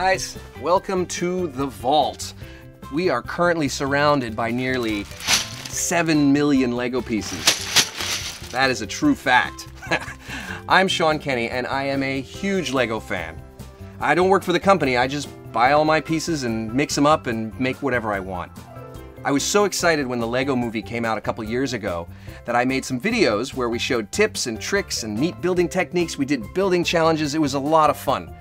guys, welcome to the vault. We are currently surrounded by nearly 7 million Lego pieces. That is a true fact. I'm Kenney, and I am a huge Lego fan. I don't work for the company, I just buy all my pieces and mix them up and make whatever I want. I was so excited when the Lego movie came out a couple years ago that I made some videos where we showed tips and tricks and neat building techniques. We did building challenges. It was a lot of fun.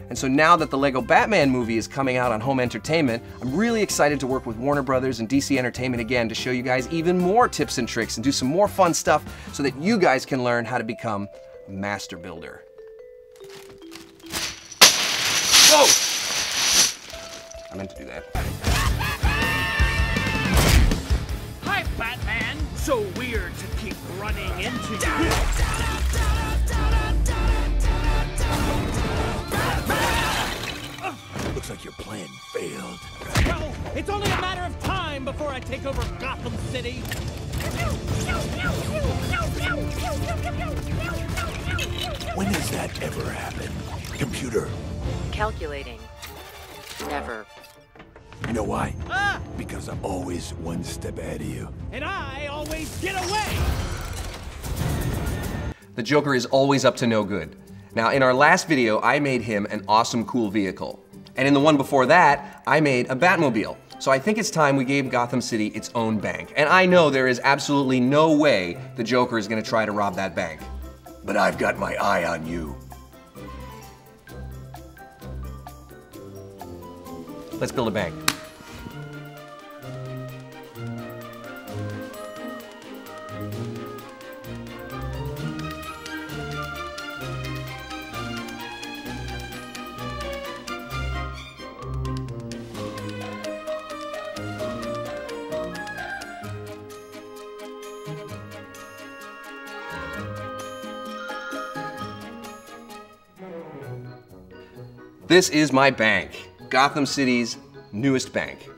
And so now that the Lego Batman movie is coming out on home entertainment, I'm really excited to work with Warner Brothers and DC Entertainment again to show you guys even more tips and tricks and do some more fun stuff so that you guys can learn how to become a master builder. Whoa! I meant to do that. Hi, Batman! So weird to keep running into you. Looks like your plan failed. Well, it's only a matter of time before I take over Gotham City. When does that ever happen? Computer. Calculating. Never. You know why? Ah! Because I'm always one step ahead of you. And I always get away! The Joker is always up to no good. Now, in our last video, I made him an awesome, cool vehicle. And in the one before that, I made a Batmobile. So I think it's time we gave Gotham City its own bank. And I know there is absolutely no way the Joker is gonna try to rob that bank. But I've got my eye on you. Let's build a bank. This is my bank, Gotham City's newest bank.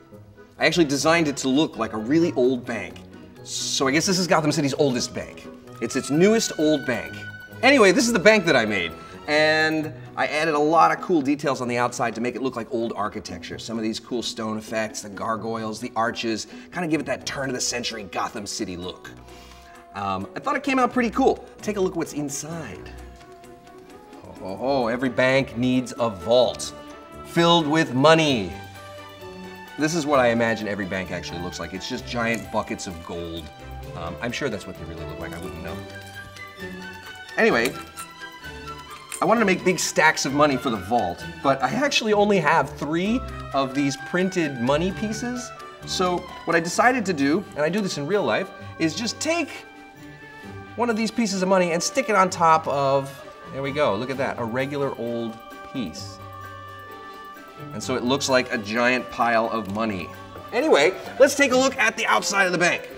I actually designed it to look like a really old bank. So I guess this is Gotham City's oldest bank. It's its newest old bank. Anyway, this is the bank that I made. And I added a lot of cool details on the outside to make it look like old architecture. Some of these cool stone effects, the gargoyles, the arches, kind of give it that turn of the century Gotham City look. I thought it came out pretty cool. Take a look what's inside. Oh, every bank needs a vault filled with money. This is what I imagine every bank actually looks like. It's just giant buckets of gold. I'm sure that's what they really look like, I wouldn't know. Anyway, I wanted to make big stacks of money for the vault, but I actually only have 3 of these printed money pieces. So what I decided to do, and I do this in real life, is just take one of these pieces of money and stick it on top of, there we go, look at that, a regular old piece. And so it looks like a giant pile of money. Anyway, let's take a look at the outside of the bank.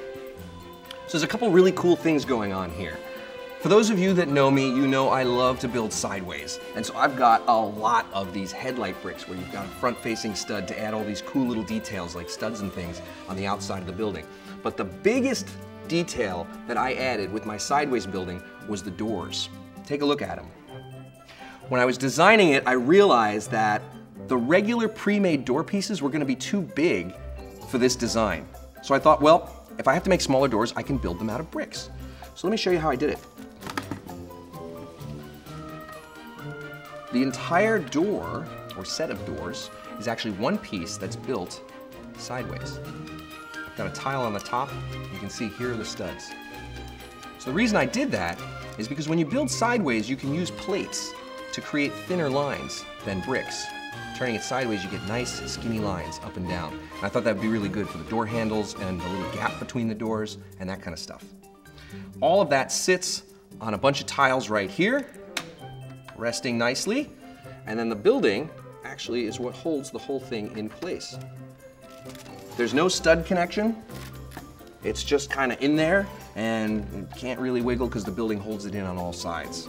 So there's a couple really cool things going on here. For those of you that know me, you know I love to build sideways. And so I've got a lot of these headlight bricks where you've got a front-facing stud to add all these cool little details like studs and things on the outside of the building. But the biggest detail that I added with my sideways building was the doors. Take a look at them. When I was designing it, I realized that the regular pre-made door pieces were gonna be too big for this design. So I thought, well, if I have to make smaller doors, I can build them out of bricks. So let me show you how I did it. The entire door, or set of doors, is actually one piece that's built sideways. I've got a tile on the top. You can see here are the studs. So the reason I did that is because when you build sideways, you can use plates to create thinner lines than bricks. Turning it sideways, you get nice, skinny lines up and down. And I thought that would be really good for the door handles and the little gap between the doors and that kind of stuff. All of that sits on a bunch of tiles right here, resting nicely. And then the building actually is what holds the whole thing in place. There's no stud connection. It's just kind of in there and you can't really wiggle because the building holds it in on all sides.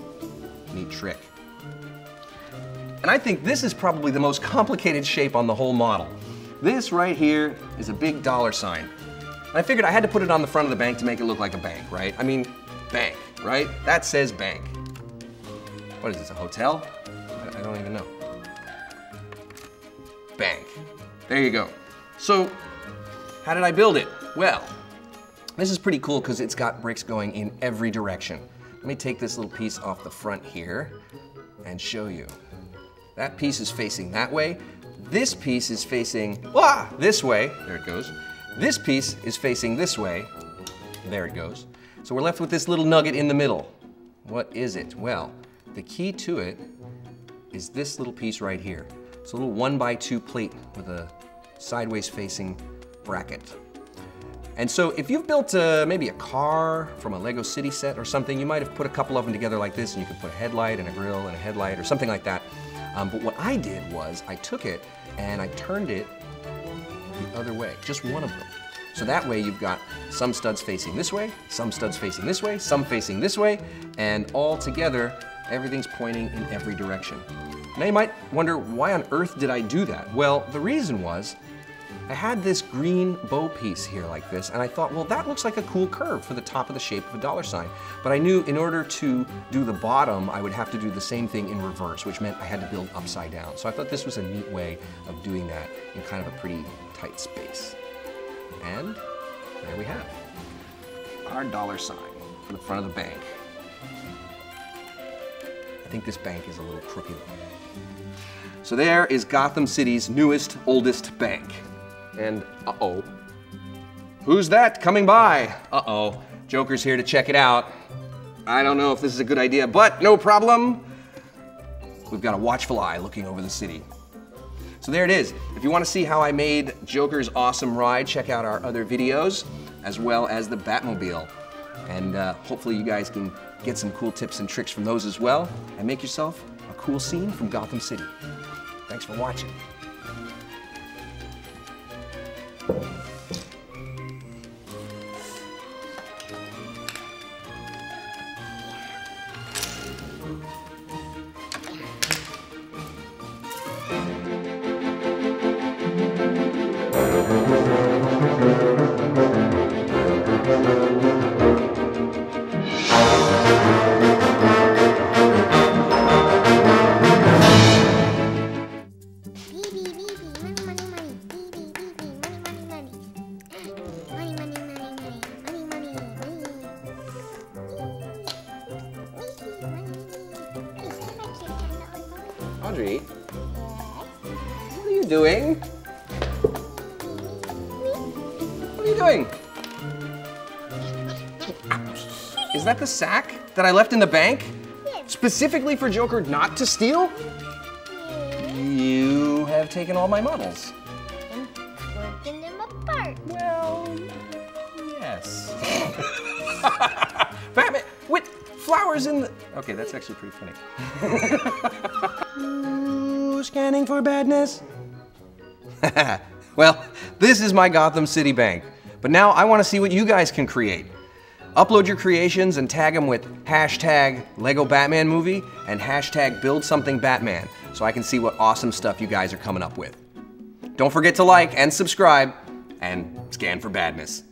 Neat trick. And I think this is probably the most complicated shape on the whole model. This right here is a big dollar sign. And I figured I had to put it on the front of the bank to make it look like a bank, right? I mean, bank, right? That says bank. What is this, a hotel? I don't even know. bank. There you go. So, how did I build it? Well, this is pretty cool because it's got bricks going in every direction. Let me take this little piece off the front here and show you. That piece is facing that way. This piece is facing this way. There it goes. This piece is facing this way. There it goes. So we're left with this little nugget in the middle. What is it? Well, the key to it is this little piece right here. It's a little 1x2 plate with a sideways facing bracket. And so if you've built maybe a car from a Lego City set or something, you might have put a couple of them together like this, and you could put a headlight and a grill and a headlight or something like that. But what I did was I took it and I turned it the other way, just one of them. So that way you've got some studs facing this way, some studs facing this way, some facing this way, and all together, everything's pointing in every direction. Now you might wonder, why on earth did I do that? Well, the reason was, I had this green bow piece here like this, and I thought, well, that looks like a cool curve for the top of the shape of a dollar sign. But I knew in order to do the bottom, I would have to do the same thing in reverse, which meant I had to build upside down. So I thought this was a neat way of doing that in kind of a pretty tight space. And there we have our dollar sign for the front of the bank. I think this bank is a little crooked. So there is Gotham City's newest, oldest bank. And uh-oh, who's that coming by? Uh-oh, Joker's here to check it out. I don't know if this is a good idea, but no problem. We've got a watchful eye looking over the city. So there it is. If you want to see how I made Joker's awesome ride, check out our other videos, as well as the Batmobile. And hopefully you guys can get some cool tips and tricks from those as well, and make yourself a cool scene from Gotham City. Thanks for watching. Audrey, what are you doing? What are you doing? Is that the sack that I left in the bank? Specifically for Joker not to steal? You have taken all my models. And broken them apart. Well, yes. Batman, with flowers in the... Okay, that's actually pretty funny. Ooh, scanning for badness. Well, this is my Gotham City bank. But now I want to see what you guys can create. Upload your creations and tag them with hashtag Lego Batman Movie and hashtag Build Something Batman so I can see what awesome stuff you guys are coming up with. Don't forget to like and subscribe and scan for badness.